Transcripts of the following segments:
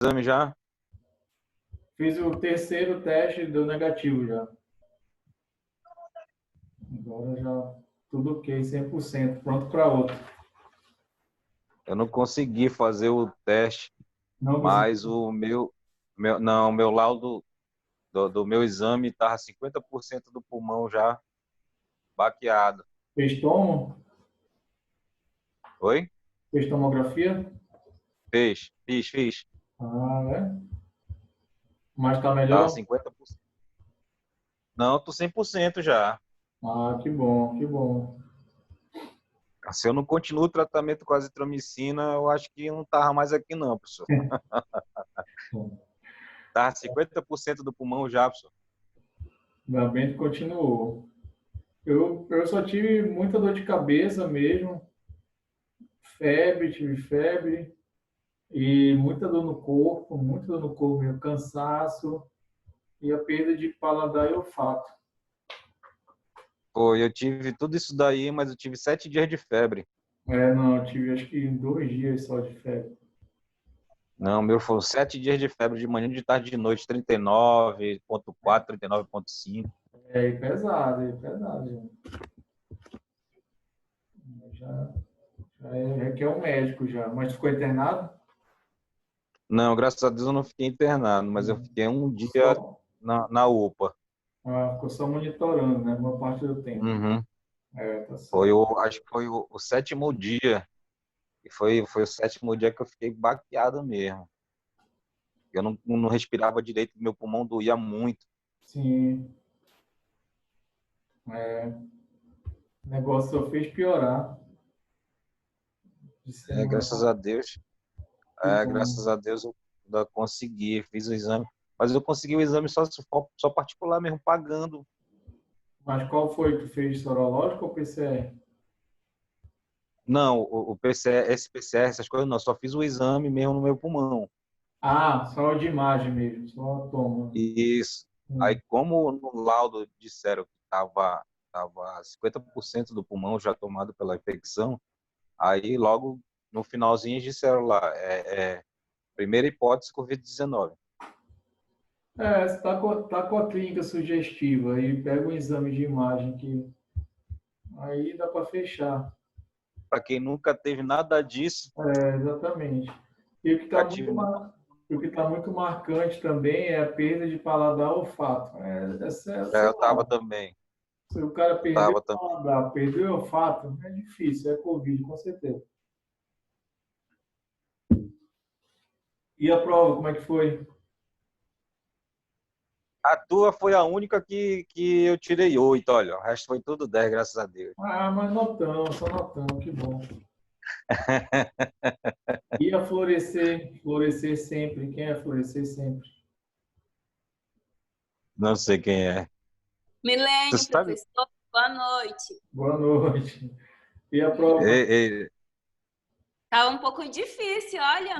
exame já? Fiz o terceiro teste, deu negativo já. Agora já tudo ok, 100%, pronto para outro. Eu não consegui fazer o teste, Não consegui. mas não, meu laudo do meu exame estava 50% do pulmão já baqueado. Fez tomo? Oi? Fez tomografia? Fiz. Ah, né? Mas tá Tava melhor? 50%. Não, tô 100% já. Ah, que bom, que bom. Se eu não continuo o tratamento com azitromicina, eu acho que não tava mais aqui não, professor. Tava 50% do pulmão já, professor. Ainda bem que continuou. Eu só tive muita dor de cabeça mesmo, tive febre e muita dor no corpo, meu cansaço e a perda de paladar e olfato. Pô, eu tive tudo isso daí, mas eu tive 7 dias de febre. É, não, eu tive acho que 2 dias só de febre. Não, meu foram 7 dias de febre, de manhã, de tarde, de noite, 39,4, 39,5. É pesado, gente. Já, requer um médico já. Mas ficou internado? Não, graças a Deus eu não fiquei internado, mas eu fiquei um dia Só, na UPA. ficou só monitorando, né? Uma parte do tempo. Uhum. É, tá Foi certo. acho que foi o sétimo dia. E foi o sétimo dia que eu fiquei baqueado mesmo. Eu não respirava direito, meu pulmão doía muito. Sim, o negócio só fez piorar. De É, semana pra... Que bom. graças a Deus eu ainda consegui, fiz o exame. Mas eu consegui o exame só particular mesmo, pagando. Mas qual foi que tu fez? Sorológico ou PCR? Não, o PCR, esse PCR, essas coisas não, só fiz o exame mesmo no meu pulmão. Ah, só de imagem mesmo, só toma. Isso. Aí, Hum. como no laudo disseram que tava 50% do pulmão já tomado pela infecção, aí logo no finalzinho eles disseram lá, primeira hipótese Covid-19. É, você tá com a clínica sugestiva aí pega um exame de imagem que aí dá para fechar. Para quem nunca teve nada disso, É, exatamente. E nunca tive nada. o que tá muito marcante também é a perda de paladar e olfato. Sei Eu tava lá, também. se o cara Eu perdeu tava o também. paladar, perdeu o olfato, é difícil, é Covid, com certeza. E a prova, como é que foi? A tua foi a única que eu tirei 8, olha. O resto foi tudo 10, graças a Deus. Ah, mas notão, só notão, que bom. Ia florescer, florescer sempre. Quem é florescer sempre? Não sei quem é. Tu Milene, sabe? professor, boa noite. Boa noite. E a prova? Ei, ei, Tava um pouco difícil, olha.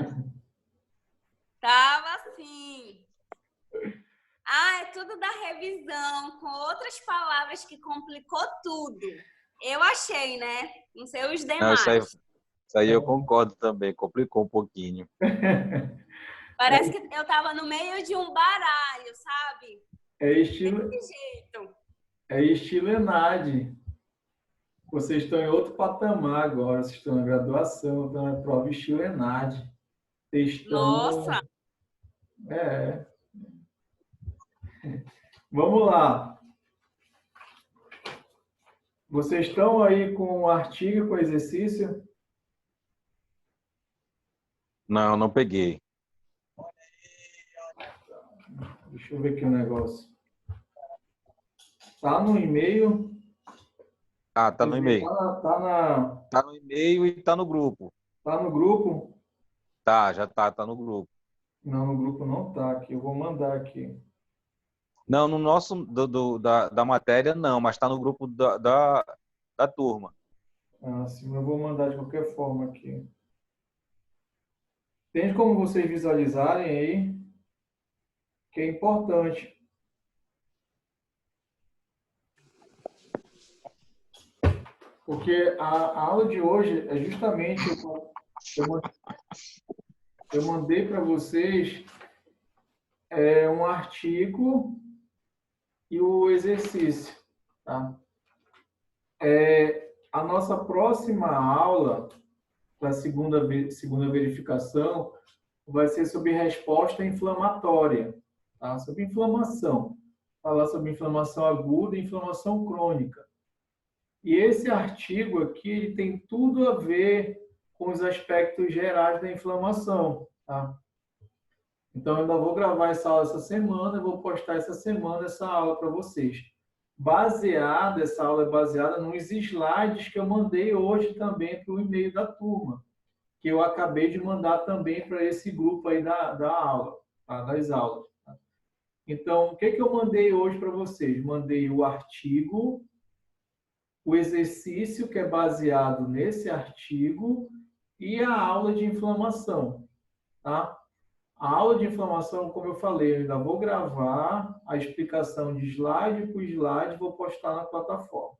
Tava assim. Ah, é tudo da revisão, com outras palavras que complicou tudo. Eu achei, né? Não sei os não, demais. isso aí eu concordo também. Complicou um pouquinho. Parece que eu tava no meio de um baralho, sabe? É estilo, Desse jeito. é estilo ENAD. Vocês estão em outro patamar agora. Vocês estão na graduação, estão na prova estilo ENAD. Nossa, Textão. É. Vamos lá. Vocês estão aí com o artigo, com o exercício? Não, não peguei. Deixa eu ver aqui o negócio. Tá no e-mail? Ah, tá Quer no dizer, e-mail. tá Tá no e-mail e tá no grupo. tá no grupo? Tá, já tá no grupo. Não, no grupo não tá aqui. Eu vou mandar aqui. Não, no nosso, da matéria, não, mas tá no grupo da turma. Ah, sim, eu vou mandar de qualquer forma aqui. Tem como vocês visualizarem aí, que é importante. Porque a aula de hoje é justamente eu mandei para vocês um artigo e o exercício, tá? A nossa próxima aula, para a segunda verificação, vai ser sobre resposta inflamatória, tá? Sobre inflamação. Falar sobre inflamação aguda e inflamação crônica. E esse artigo aqui, ele tem tudo a ver com os aspectos gerais da inflamação, tá? Então, eu ainda vou gravar essa aula essa semana, eu vou postar essa semana essa aula para vocês. Essa aula é baseada nos slides que eu mandei hoje também para o e-mail da turma, que eu acabei de mandar também para esse grupo aí da aula, tá? Das aulas. Tá? Então, o que eu mandei hoje para vocês? Mandei o artigo, o exercício que é baseado nesse artigo e a aula de inflamação, tá? A aula de inflamação, como eu falei, eu ainda vou gravar a explicação de slide por slide, vou postar na plataforma.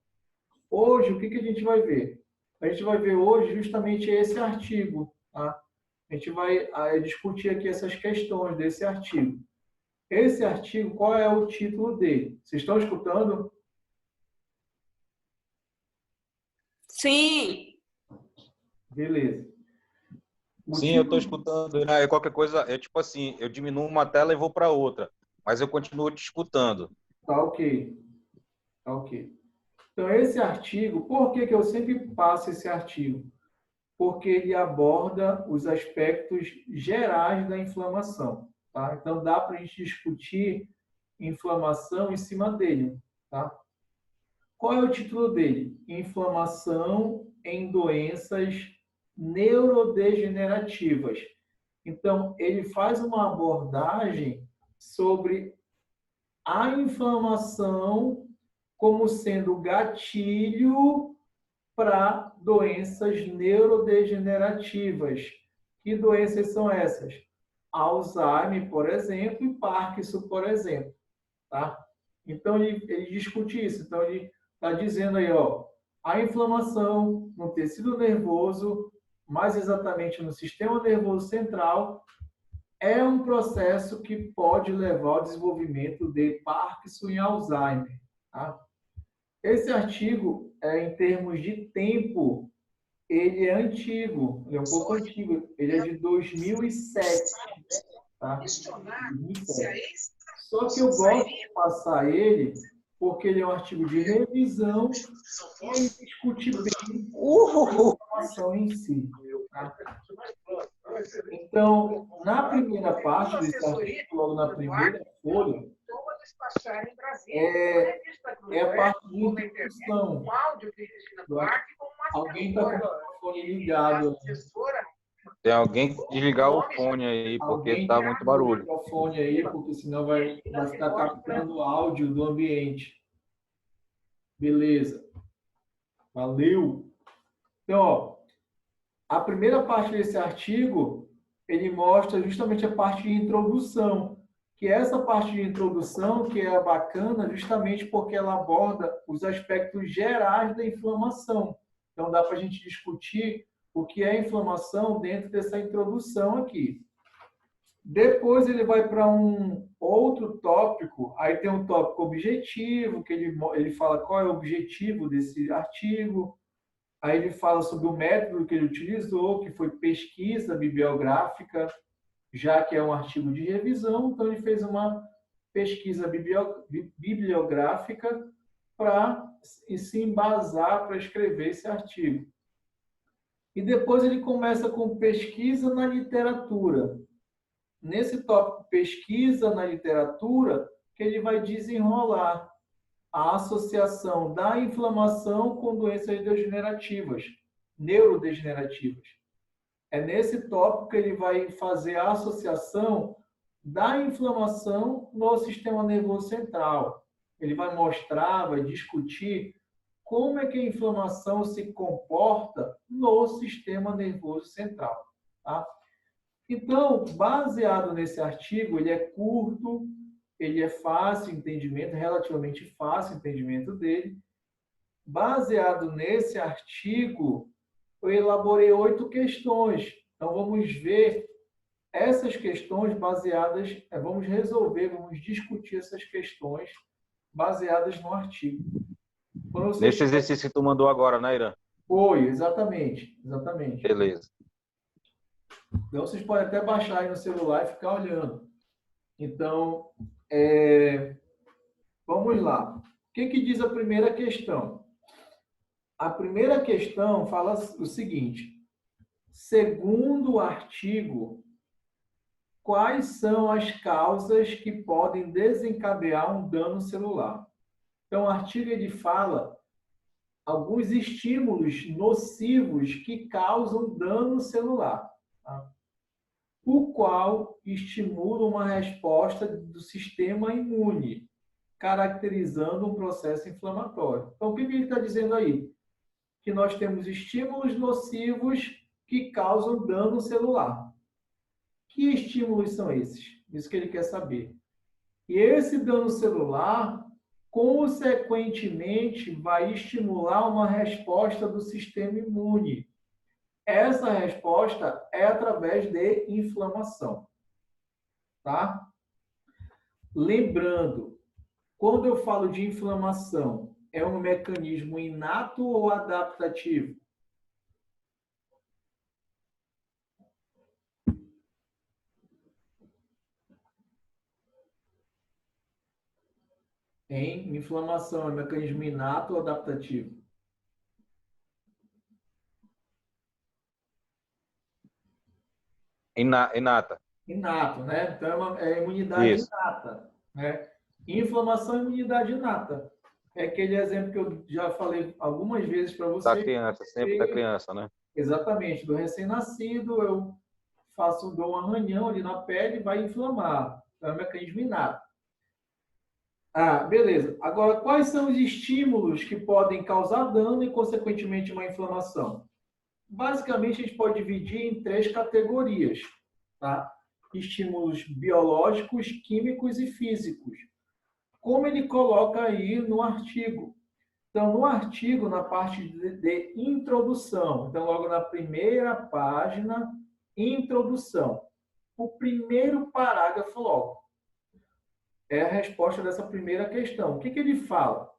Hoje, o que a gente vai ver? A gente vai ver hoje justamente esse artigo, tá? A gente vai discutir aqui essas questões desse artigo. Esse artigo, qual é o título dele? Vocês estão escutando? Sim. Beleza. Sim, eu estou escutando. Né? Qualquer coisa, tipo assim, eu diminuo uma tela e vou para outra, mas eu continuo te escutando. Tá ok. Tá ok. Então, esse artigo, por que eu sempre passo esse artigo? Porque ele aborda os aspectos gerais da inflamação, tá? Então, dá para a gente discutir inflamação em cima dele, tá? Qual é o título dele? Inflamação em doenças neurodegenerativas. Então, ele faz uma abordagem sobre a inflamação como sendo gatilho para doenças neurodegenerativas. Que doenças são essas? Alzheimer, por exemplo, e Parkinson, por exemplo. Tá? Então, ele discute isso. Então, ele está dizendo aí, ó, a inflamação no tecido nervoso, mais exatamente no sistema nervoso central, é um processo que pode levar ao desenvolvimento de Parkinson e Alzheimer. Tá? Esse artigo, em termos de tempo, ele é antigo, ele é um pouco antigo, ele é de 2007. Tá? 2007. Só que eu gosto de passar ele porque ele é um artigo de revisão e ele discute bem a informação em si. Tá? Então, na primeira parte desse artigo, logo na primeira folha, é a parte de introdução. Alguém está com o fone ligado. Tem alguém que desligar o fone aí, porque está muito barulho. O fone aí, porque senão vai ficar captando o áudio do ambiente. Beleza. Valeu. Então, ó, a primeira parte desse artigo, ele mostra justamente a parte de introdução, que é essa parte de introdução que é bacana justamente porque ela aborda os aspectos gerais da inflamação. Então, dá para a gente discutir o que é inflamação dentro dessa introdução aqui. Depois ele vai para um outro tópico, aí tem um tópico objetivo, que ele fala qual é o objetivo desse artigo, aí ele fala sobre o método que ele utilizou, que foi pesquisa bibliográfica, já que é um artigo de revisão, então ele fez uma pesquisa bibliográfica para se embasar para escrever esse artigo. E depois ele começa com pesquisa na literatura. Nesse tópico pesquisa na literatura, que ele vai desenrolar a associação da inflamação com doenças degenerativas, neurodegenerativas. É nesse tópico que ele vai fazer a associação da inflamação no sistema nervoso central. Ele vai mostrar, vai discutir como é que a inflamação se comporta no sistema nervoso central. Tá? Então, baseado nesse artigo, ele é curto, ele é fácil entendimento, relativamente fácil entendimento dele. Baseado nesse artigo, eu elaborei 8 questões. Então, vamos ver essas questões baseadas, vamos resolver, vamos discutir essas questões baseadas no artigo. Neste exercício que tu mandou agora, né, Irã? Foi, exatamente, exatamente. Beleza. Então, vocês podem até baixar aí no celular e ficar olhando. Então, vamos lá. O que diz a primeira questão? A primeira questão fala o seguinte: segundo o artigo, quais são as causas que podem desencadear um dano celular? Então, o artigo ele fala alguns estímulos nocivos que causam dano celular, tá? O qual estimula uma resposta do sistema imune, caracterizando um processo inflamatório. Então, o que ele está dizendo aí? Que nós temos estímulos nocivos que causam dano celular. Que estímulos são esses? Isso que ele quer saber. E esse dano celular, consequentemente, vai estimular uma resposta do sistema imune. Essa resposta é através de inflamação. Tá? Lembrando, quando eu falo de inflamação, é um mecanismo inato ou adaptativo? Inflamação é um mecanismo inato ou adaptativo? Inata. Inato, né? Então, é imunidade Isso. inata, né? Inflamação é imunidade inata. É aquele exemplo que eu já falei algumas vezes para você. Da criança, sempre da criança, né? Exatamente. Do recém-nascido, eu dou um arranhão ali na pele e vai inflamar. É um mecanismo inato. Beleza. Agora, quais são os estímulos que podem causar dano e, consequentemente, uma inflamação? Basicamente, a gente pode dividir em 3 categorias, tá? Estímulos biológicos, químicos e físicos. Como ele coloca aí no artigo. Então, no artigo, na parte de introdução, então, logo na primeira página, introdução. O primeiro parágrafo logo é a resposta dessa primeira questão. O que ele fala?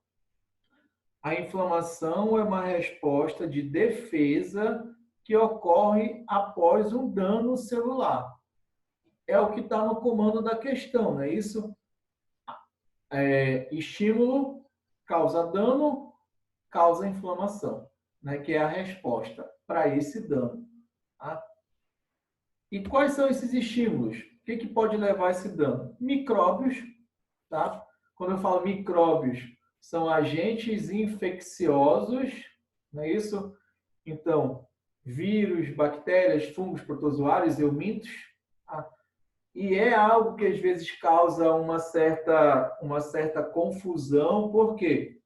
A inflamação é uma resposta de defesa que ocorre após um dano celular. É o que está no comando da questão, não é isso? Estímulo causa dano, causa inflamação, né? Que é a resposta para esse dano. Tá? E quais são esses estímulos? O que pode levar a esse dano? Micróbios, tá? Quando eu falo micróbios, são agentes infecciosos, não é isso? Então, vírus, bactérias, fungos, protozoários, eumintos. Tá? E é algo que às vezes causa uma certa confusão, porque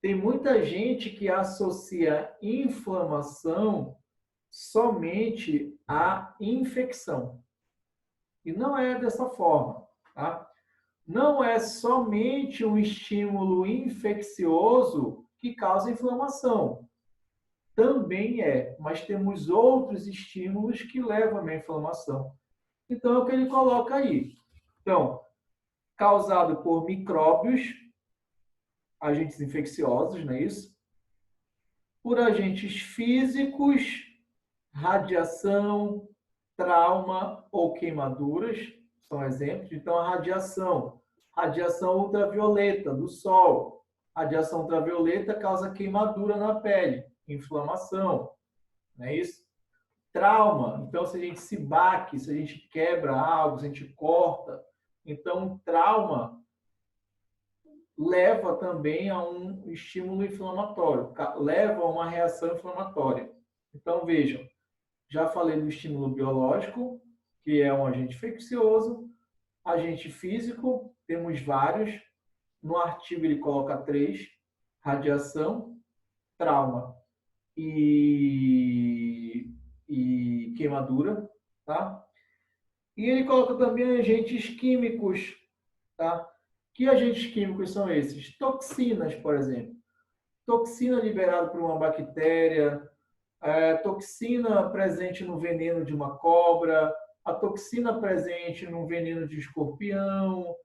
tem muita gente que associa inflamação somente à infecção. E não é dessa forma, tá? Não é somente um estímulo infeccioso que causa inflamação. Também é, mas temos outros estímulos que levam à inflamação. Então, é o que ele coloca aí. Então, causado por micróbios, agentes infecciosos, não é isso? Por agentes físicos, radiação, trauma ou queimaduras, são exemplos. Então, a radiação ultravioleta do sol. Radiação ultravioleta causa queimadura na pele, inflamação, não é isso? Trauma, então se a gente se bate, se a gente quebra algo, se a gente corta, então trauma leva também a um estímulo inflamatório, leva a uma reação inflamatória. Então vejam, já falei do estímulo biológico, que é um agente infeccioso, agente físico, temos vários, no artigo ele coloca 3, radiação, trauma e queimadura, tá? E ele coloca também agentes químicos, tá? Que agentes químicos são esses? Toxinas, por exemplo. Toxina liberada por uma bactéria, toxina presente no veneno de uma cobra, a toxina presente no veneno de escorpião,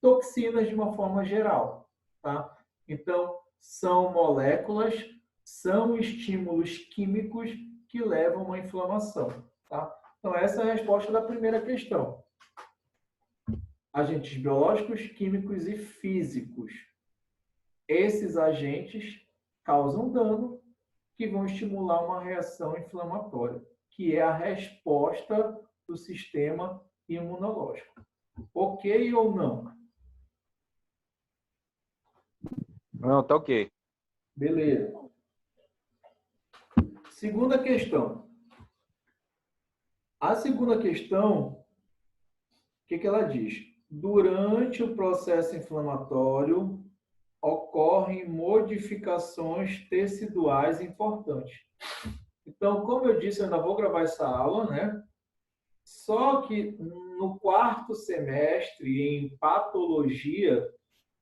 toxinas de uma forma geral, tá? Então, são moléculas, são estímulos químicos que levam a uma inflamação, tá? Então, essa é a resposta da primeira questão. Agentes biológicos, químicos e físicos. Esses agentes causam dano que vão estimular uma reação inflamatória, que é a resposta do sistema imunológico. Ok ou não? Não, tá ok. Beleza. Segunda questão. A segunda questão, o que ela diz? Durante o processo inflamatório, ocorrem modificações teciduais importantes. Então, como eu disse, eu ainda vou gravar essa aula, né? Só que no quarto semestre, em patologia,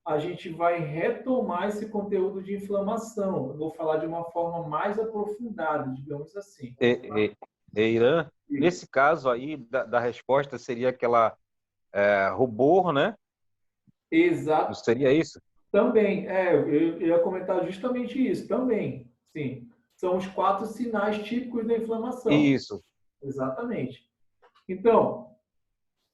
a gente vai retomar esse conteúdo de inflamação. Eu vou falar de uma forma mais aprofundada, digamos assim. Irã, nesse caso aí, da resposta seria aquela rubor, né? Exato. Não seria isso? Também, eu ia comentar justamente isso, também, sim. São os 4 sinais típicos da inflamação. Isso. Exatamente. Então,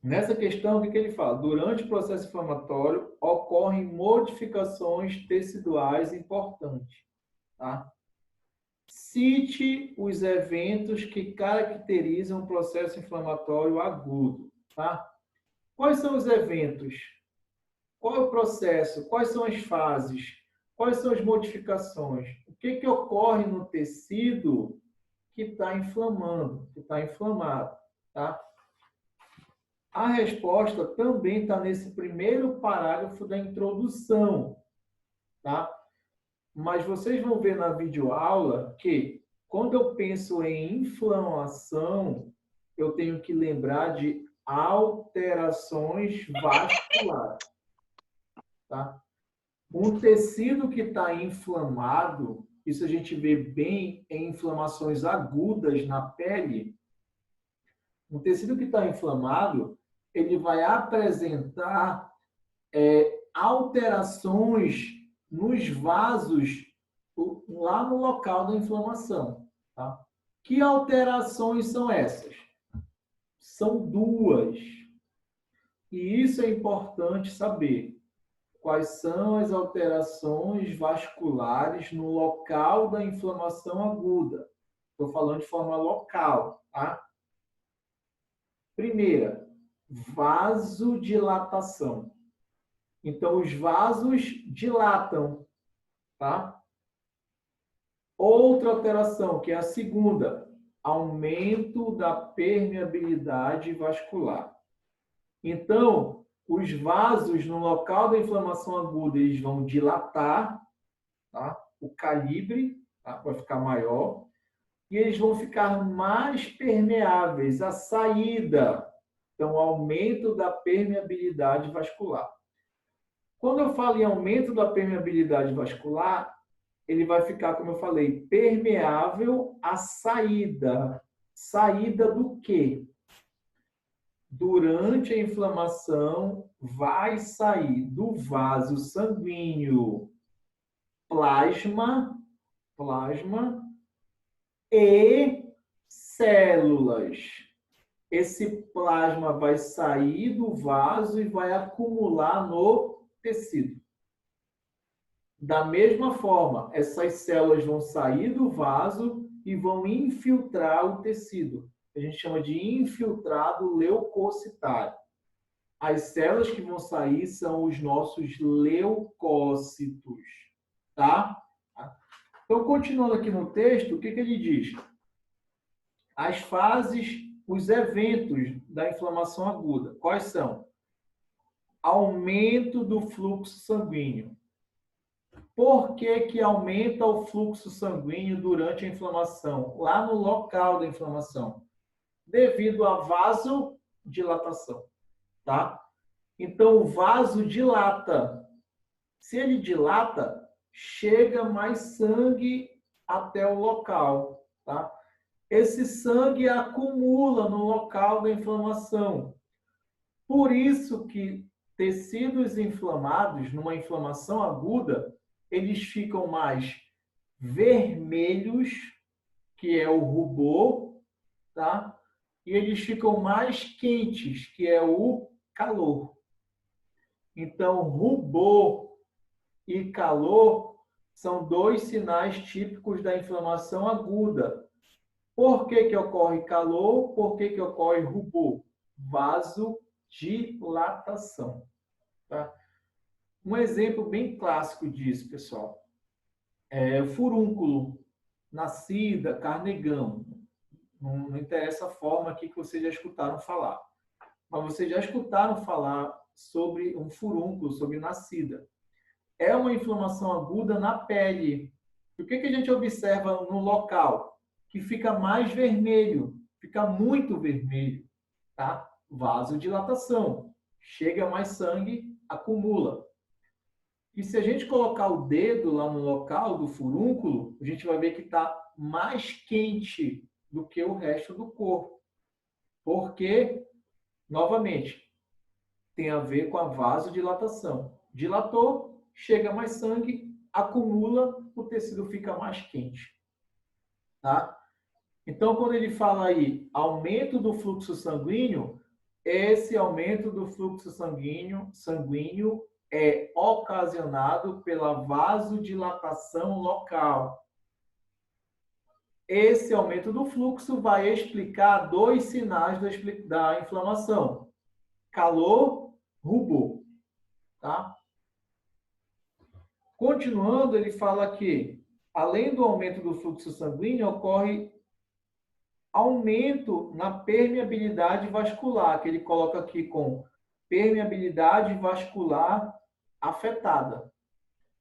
nessa questão, o que ele fala? Durante o processo inflamatório, ocorrem modificações teciduais importantes. Tá? Cite os eventos que caracterizam o processo inflamatório agudo. Tá? Quais são os eventos? Qual é o processo? Quais são as fases? Quais são as modificações? O que ocorre no tecido que está inflamando, que está inflamado? Tá? A resposta também está nesse primeiro parágrafo da introdução. Tá? Mas vocês vão ver na videoaula que, quando eu penso em inflamação, eu tenho que lembrar de alterações vasculares. Tá? Um tecido que está inflamado, isso a gente vê bem em inflamações agudas na pele. Um tecido que está inflamado, ele vai apresentar alterações nos vasos lá no local da inflamação. Tá? Que alterações são essas? São 2. E isso é importante saber. Quais são as alterações vasculares no local da inflamação aguda? Estou falando de forma local, tá? Primeira, vasodilatação. Então, os vasos dilatam, tá? Outra alteração, que é a segunda, aumento da permeabilidade vascular. Então, os vasos no local da inflamação aguda, eles vão dilatar, tá? O calibre, tá? Vai ficar maior, e eles vão ficar mais permeáveis, a saída. Então, aumento da permeabilidade vascular. Quando eu falo em aumento da permeabilidade vascular, ele vai ficar, como eu falei, permeável à saída. Saída do quê? Durante a inflamação, vai sair do vaso sanguíneo plasma e células. Esse plasma vai sair do vaso e vai acumular no tecido. Da mesma forma, essas células vão sair do vaso e vão infiltrar o tecido. A gente chama de infiltrado leucocitário. As células que vão sair são os nossos leucócitos, tá? Então, continuando aqui no texto, o que ele diz? As fases, os eventos da inflamação aguda. Quais são? Aumento do fluxo sanguíneo. Por que aumenta o fluxo sanguíneo durante a inflamação? Lá no local da inflamação. Devido à vasodilatação, tá? Então, o vaso dilata. Se ele dilata, chega mais sangue até o local, tá? esse sangue acumula no local da inflamação. Por isso que tecidos inflamados, numa inflamação aguda, eles ficam mais vermelhos, que é o rubor, tá? E eles ficam mais quentes, que é o calor. Então, rubor e calor são dois sinais típicos da inflamação aguda. Por que que ocorre calor? Por que que ocorre rubor? Vasodilatação. Tá? Um exemplo bem clássico disso, pessoal, é o furúnculo, nascida, carnegão. Não interessa a forma aqui que vocês já escutaram falar. Mas vocês já escutaram falar sobre um furúnculo, sobre nascida. É uma inflamação aguda na pele. O que que a gente observa no local? Que fica mais vermelho, fica muito vermelho, tá? Vasodilatação. Chega mais sangue, acumula. E se a gente colocar o dedo lá no local do furúnculo, a gente vai ver que está mais quente do que o resto do corpo. Porque, novamente, tem a ver com a vasodilatação. Dilatou, chega mais sangue, acumula, o tecido fica mais quente. Tá? Então, quando ele fala aí aumento do fluxo sanguíneo, esse aumento do fluxo sanguíneo é ocasionado pela vasodilatação local. Esse aumento do fluxo vai explicar dois sinais da inflamação: calor, rubor. Tá? Continuando, ele fala que, além do aumento do fluxo sanguíneo, ocorre aumento na permeabilidade vascular, que ele coloca aqui com permeabilidade vascular afetada. O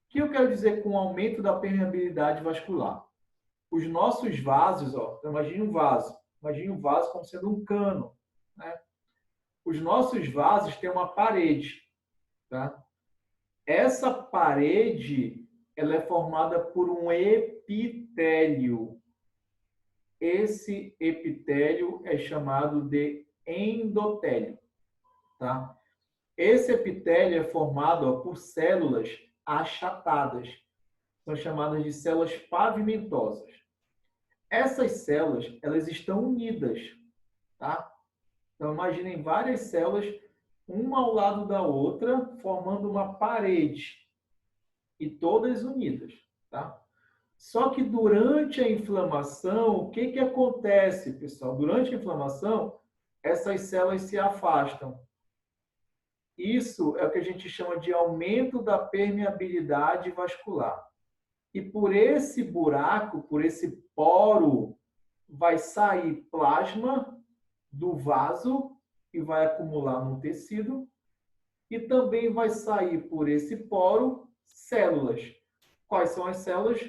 que eu quero dizer com aumento da permeabilidade vascular? Os nossos vasos, ó, imagine um vaso como sendo um cano, né? Os nossos vasos têm uma parede, tá? Essa parede, ela é formada por um epitélio. Esse epitélio é chamado de endotélio, tá? Esse epitélio é formado, ó, por células achatadas. São chamadas de células pavimentosas. Essas células, elas estão unidas, tá? Então, imaginem várias células, uma ao lado da outra, formando uma parede. E todas unidas, tá? Só que durante a inflamação, o que que acontece, pessoal? Durante a inflamação, essas células se afastam. Isso é o que a gente chama de aumento da permeabilidade vascular. E por esse buraco, por esse poro, vai sair plasma do vaso e vai acumular no tecido. E também vai sair por esse poro células. Quais são as células?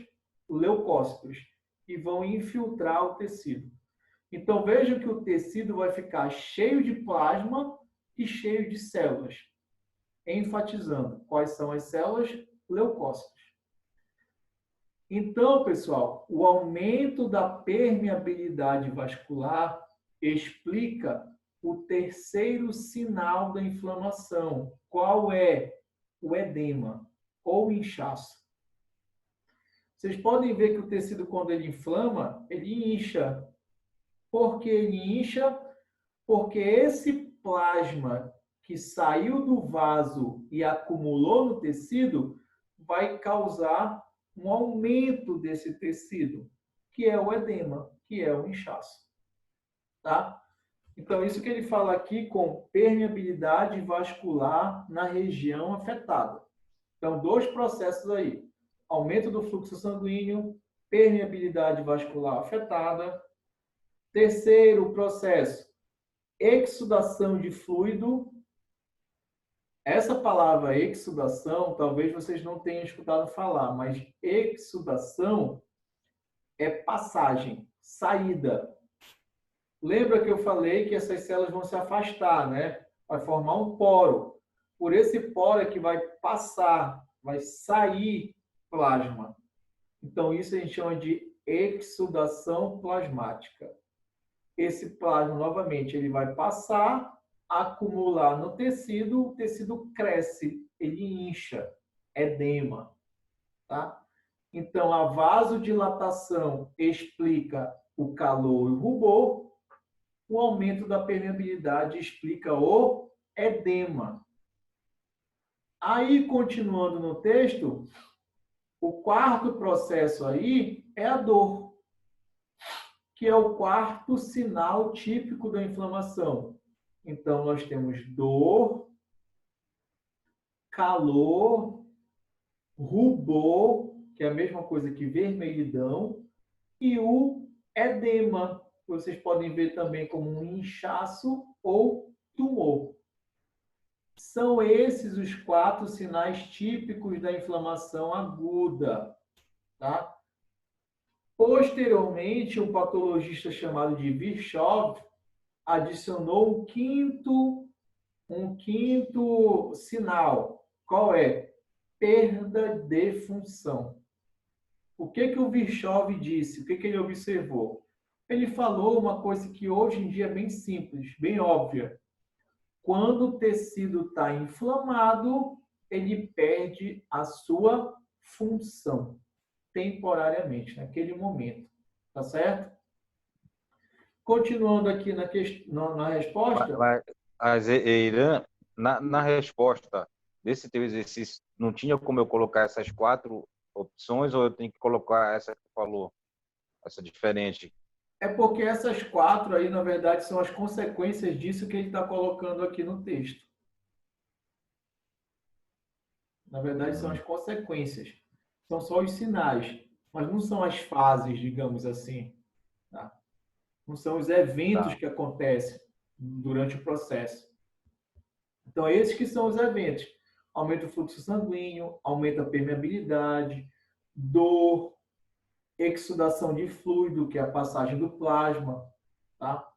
Leucócitos. E vão infiltrar o tecido. Então vejam que o tecido vai ficar cheio de plasma e cheio de células. Enfatizando, quais são as células? Leucócitos. Então, pessoal, o aumento da permeabilidade vascular explica o terceiro sinal da inflamação. Qual é? O edema ou inchaço. Vocês podem ver que o tecido, quando ele inflama, ele incha. Por que ele incha? Porque esse plasma que saiu do vaso e acumulou no tecido vai causar um aumento desse tecido, que é o edema, que é o inchaço. Tá? Então, isso que ele fala aqui com permeabilidade vascular na região afetada. Então, dois processos aí. Aumento do fluxo sanguíneo, permeabilidade vascular afetada. Terceiro processo, exsudação de fluido. Essa palavra exsudação, talvez vocês não tenham escutado falar, mas exsudação é passagem, saída. Lembra que eu falei que essas células vão se afastar, né? Vai formar um poro. Por esse poro é que vai passar, vai sair plasma. Então, isso a gente chama de exsudação plasmática. Esse plasma, novamente, ele vai passar, acumular no tecido, o tecido cresce, ele incha, edema, tá? Então, a vasodilatação explica o calor e o rubor, o aumento da permeabilidade explica o edema. Aí, continuando no texto, o quarto processo aí é a dor, que é o quarto sinal típico da inflamação. Então, nós temos dor, calor, rubor, que é a mesma coisa que vermelhidão, e o edema, que vocês podem ver também como um inchaço ou tumor. São esses os quatro sinais típicos da inflamação aguda, tá? Posteriormente, um patologista chamado de Virchow adicionou um quinto sinal. Qual é? Perda de função. O que o Virchow disse? O que ele observou? Ele falou uma coisa que hoje em dia é bem simples, bem óbvia. Quando o tecido está inflamado, ele perde a sua função, temporariamente, naquele momento. Tá certo? Continuando aqui na resposta. Mas Eiran, na resposta desse teu exercício, não tinha como eu colocar essas 4 opções ou eu tenho que colocar essa que tu falou, essa diferente? É porque essas 4 aí, na verdade, são as consequências disso que ele está colocando aqui no texto. Na verdade, são as consequências. São só os sinais, mas não são as fases, digamos assim. Tá? Não são os eventos que acontecem durante o processo. Então, esses que são os eventos. Aumenta o fluxo sanguíneo, aumenta a permeabilidade, dor, exsudação de fluido, que é a passagem do plasma, tá?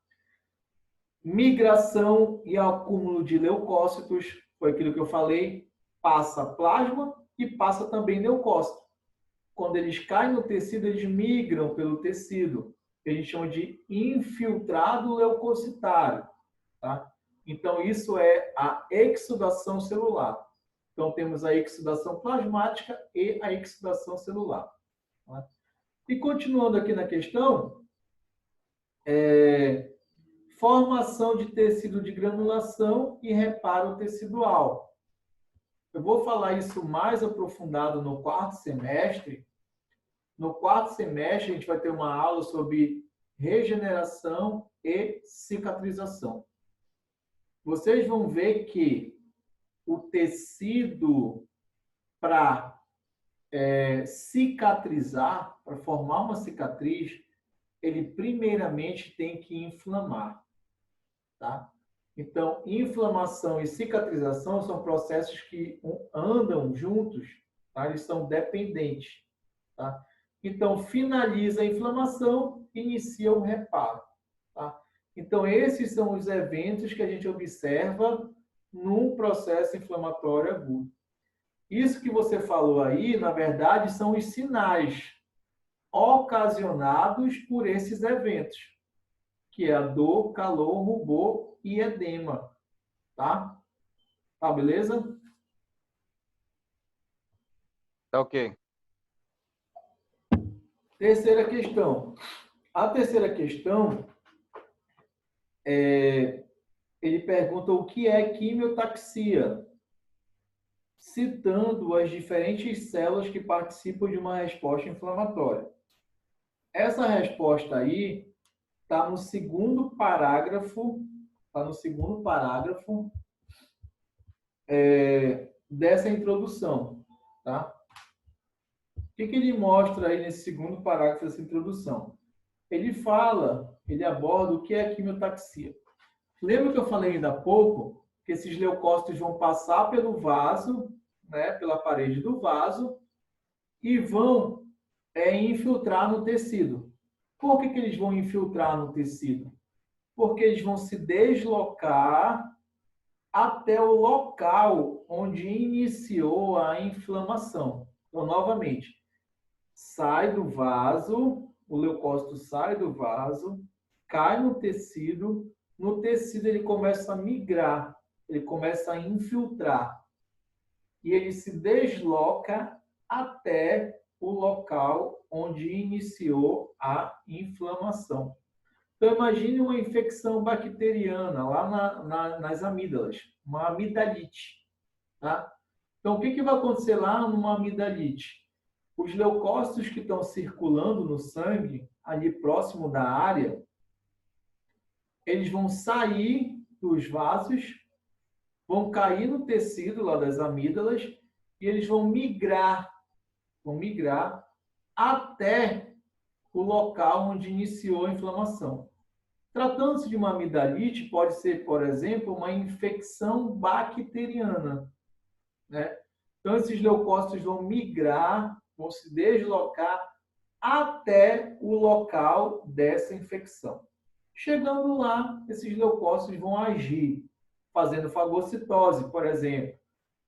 Migração e acúmulo de leucócitos, foi aquilo que eu falei, passa plasma e passa também leucócito. Quando eles caem no tecido, eles migram pelo tecido, que a gente chama de infiltrado leucocitário, tá? Então, isso é a exsudação celular. Então, temos a exsudação plasmática e a exsudação celular. Tá? E continuando aqui na questão, formação de tecido de granulação e reparo tecidual. Eu vou falar isso mais aprofundado no quarto semestre. No quarto semestre, a gente vai ter uma aula sobre regeneração e cicatrização. Vocês vão ver que o tecido para cicatrizar, para formar uma cicatriz, ele primeiramente tem que inflamar, tá? Então, inflamação e cicatrização são processos que andam juntos, tá? Eles são dependentes, tá? Então, finaliza a inflamação, inicia o reparo, tá? Então, esses são os eventos que a gente observa num processo inflamatório agudo. Isso que você falou aí, na verdade, são os sinais ocasionados por esses eventos, que é a dor, calor, rubor e edema, tá? Tá, beleza? Tá ok. Terceira questão. A terceira questão, ele pergunta o que é quimiotaxia, citando as diferentes células que participam de uma resposta inflamatória. Essa resposta aí está no segundo parágrafo, dessa introdução, tá? O que ele mostra aí nesse segundo parágrafo dessa introdução? Ele aborda o que é a quimiotaxia. Lembra que eu falei ainda há pouco que esses leucócitos vão passar pelo vaso, né, pela parede do vaso, e vão infiltrar no tecido. Por que eles vão infiltrar no tecido? Porque eles vão se deslocar até o local onde iniciou a inflamação. Então, novamente, sai do vaso, o leucócito sai do vaso, cai no tecido ele começa a migrar, ele começa a infiltrar e ele se desloca até o local onde iniciou a inflamação. Então, imagine uma infecção bacteriana lá nas amígdalas, uma amidalite. Tá? Então, o que vai acontecer lá numa amidalite? Os leucócitos que estão circulando no sangue, ali próximo da área, eles vão sair dos vasos, vão cair no tecido lá das amígdalas e eles vão migrar até o local onde iniciou a inflamação. Tratando-se de uma amidalite, pode ser, por exemplo, uma infecção bacteriana, né? Então, esses leucócitos vão migrar, vão se deslocar até o local dessa infecção. Chegando lá, esses leucócitos vão agir, fazendo fagocitose, por exemplo,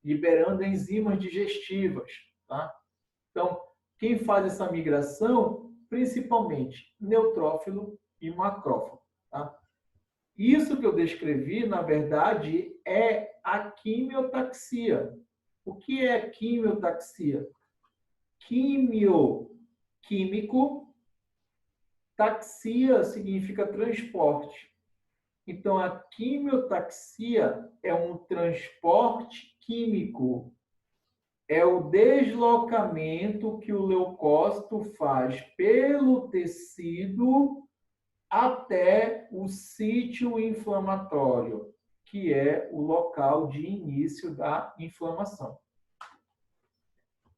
liberando enzimas digestivas. Tá? Então, quem faz essa migração, principalmente neutrófilo e macrófago. Tá? Isso que eu descrevi, na verdade, é a quimiotaxia. O que é quimiotaxia? Químico, taxia significa transporte. Então, a quimiotaxia é um transporte químico. É o deslocamento que o leucócito faz pelo tecido até o sítio inflamatório, que é o local de início da inflamação.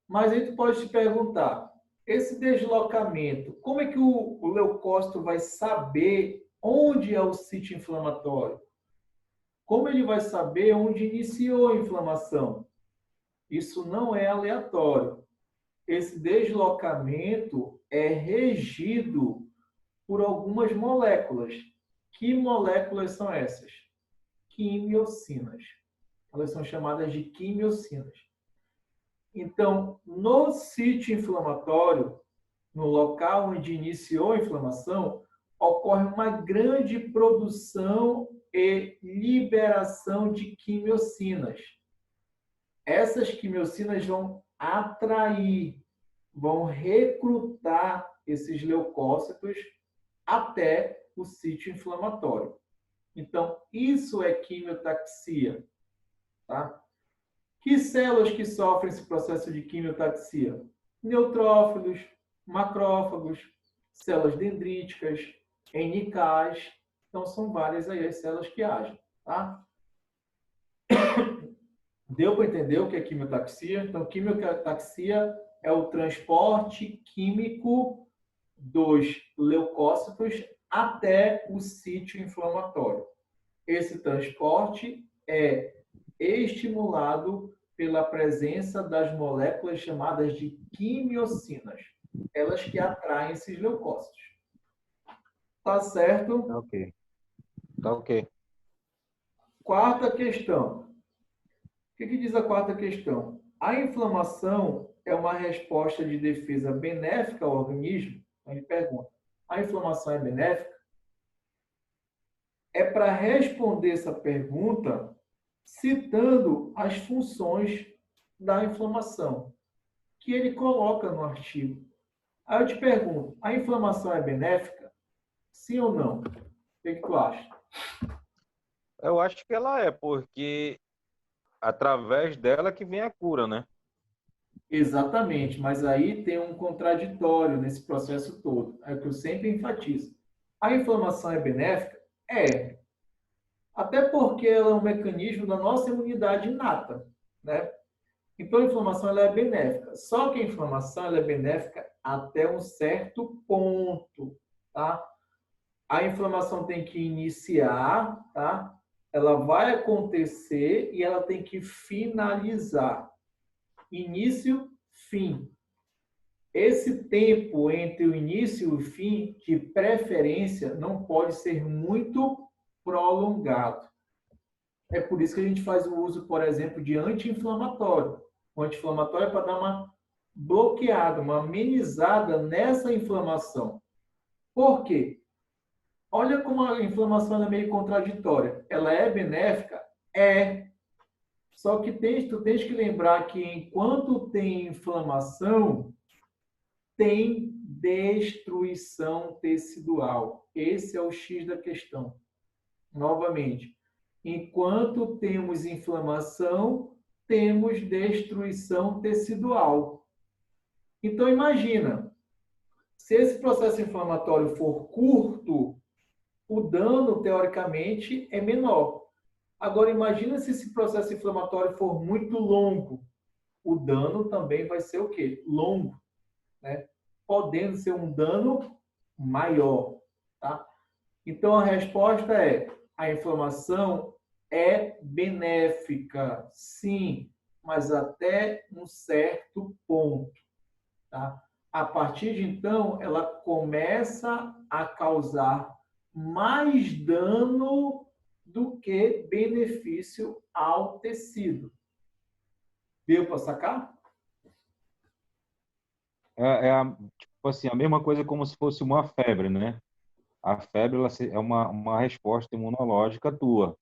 Mas a gente pode se perguntar, esse deslocamento, como é que o leucócito vai saber onde é o sítio inflamatório? Como ele vai saber onde iniciou a inflamação? Isso não é aleatório. Esse deslocamento é regido por algumas moléculas. Que moléculas são essas? Quimiocinas. Elas são chamadas de quimiocinas. Então, no sítio inflamatório, no local onde iniciou a inflamação, ocorre uma grande produção e liberação de quimiocinas. Essas quimiocinas vão atrair, vão recrutar esses leucócitos até o sítio inflamatório. Então, isso é quimiotaxia. Tá? Que células que sofrem esse processo de quimiotaxia? Neutrófilos, macrófagos, células dendríticas, NKs. Então, são várias aí as células que agem. Tá? Deu para entender o que é quimiotaxia? Então, quimiotaxia é o transporte químico dos leucócitos até o sítio inflamatório. Esse transporte é estimulado pela presença das moléculas chamadas de quimiocinas, elas que atraem esses leucócitos. Tá certo? Tá ok. Tá ok. Quarta questão. O que diz a quarta questão? A inflamação é uma resposta de defesa benéfica ao organismo? Ele pergunta, a inflamação é benéfica? É para responder essa pergunta citando as funções da inflamação, que ele coloca no artigo. Aí eu te pergunto, a inflamação é benéfica? Sim ou não? O que tu acha? Eu acho que ela é, porque através dela que vem a cura, né? Exatamente, mas aí tem um contraditório nesse processo todo. É o que eu sempre enfatizo. A inflamação é benéfica? É. Até porque ela é um mecanismo da nossa imunidade inata, né? Então, a inflamação ela é benéfica. Só que a inflamação ela é benéfica até um certo ponto, tá? A inflamação tem que iniciar, tá? Ela vai acontecer e ela tem que finalizar. Início, fim. Esse tempo entre o início e o fim, de preferência, não pode ser muito prolongado. É por isso que a gente faz o uso, por exemplo, de anti-inflamatório. O anti-inflamatório é para dar uma bloqueada, uma amenizada nessa inflamação. Por quê? Olha como a inflamação é meio contraditória. Ela é benéfica? É. Só que tu tens que lembrar que enquanto tem inflamação, tem destruição tecidual. Esse é o X da questão. Novamente, enquanto temos inflamação, temos destruição tecidual. Então, imagina, se esse processo inflamatório for curto, o dano, teoricamente, é menor. Agora, imagina se esse processo inflamatório for muito longo. O dano também vai ser o quê? Longo, né? Podendo ser um dano maior, tá? Então, a resposta é: a inflamação é benéfica, sim, mas até um certo ponto, tá? A partir de então, ela começa a causar mais dano do que benefício ao tecido. Deu para sacar? Tipo assim, a mesma coisa como se fosse uma febre, né? A febre é uma resposta imunológica tua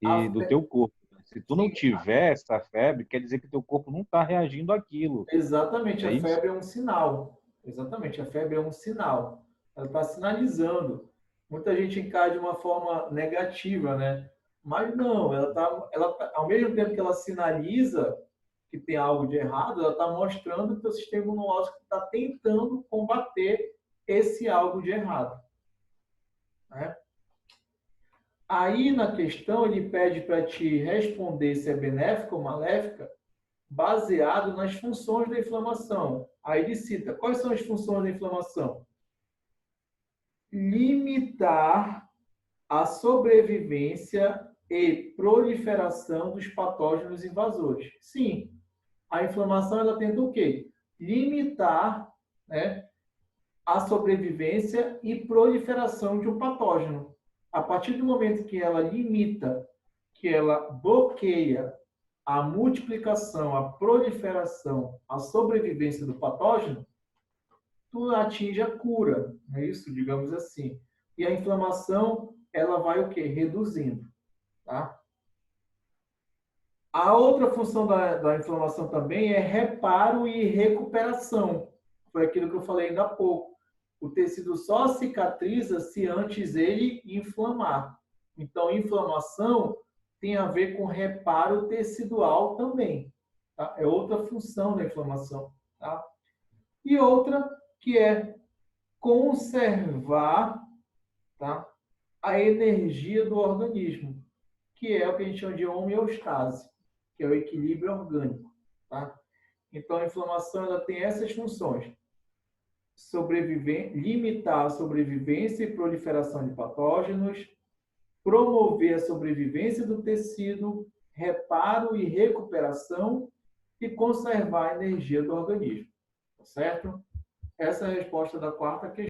A e do fe... teu corpo. Se tu não Sim, tiver essa febre, quer dizer que teu corpo não está reagindo àquilo. exatamente, É a isso? febre é um sinal. Exatamente, a febre é um sinal. Ela está sinalizando. Muita gente encara de uma forma negativa, né? Mas não, ao mesmo tempo que ela sinaliza que tem algo de errado, ela está mostrando que o sistema imunológico está tentando combater esse algo de errado, né? Aí, na questão, ele pede para te responder se é benéfica ou maléfica, baseado nas funções da inflamação. Aí ele cita, quais são as funções da inflamação? Limitar a sobrevivência e proliferação dos patógenos invasores. Sim, a inflamação ela tenta o quê? Limitar, né, a sobrevivência e proliferação de um patógeno. A partir do momento que ela limita, que ela bloqueia a multiplicação, a proliferação, a sobrevivência do patógeno, tu atinge a cura, não é isso? Digamos assim. E a inflamação, ela vai o quê? Reduzindo, tá? A outra função da inflamação também é reparo e recuperação. Foi aquilo que eu falei ainda há pouco. O tecido só cicatriza se antes ele inflamar. Então, inflamação tem a ver com reparo tecidual também. Tá? É outra função da inflamação. Tá? E outra que é conservar, tá, a energia do organismo, que é o que a gente chama de homeostase, que é o equilíbrio orgânico. Tá? Então, a inflamação ela tem essas funções: limitar a sobrevivência e proliferação de patógenos, promover a sobrevivência do tecido, reparo e recuperação e conservar a energia do organismo. Tá certo? Essa é a resposta da quarta questão.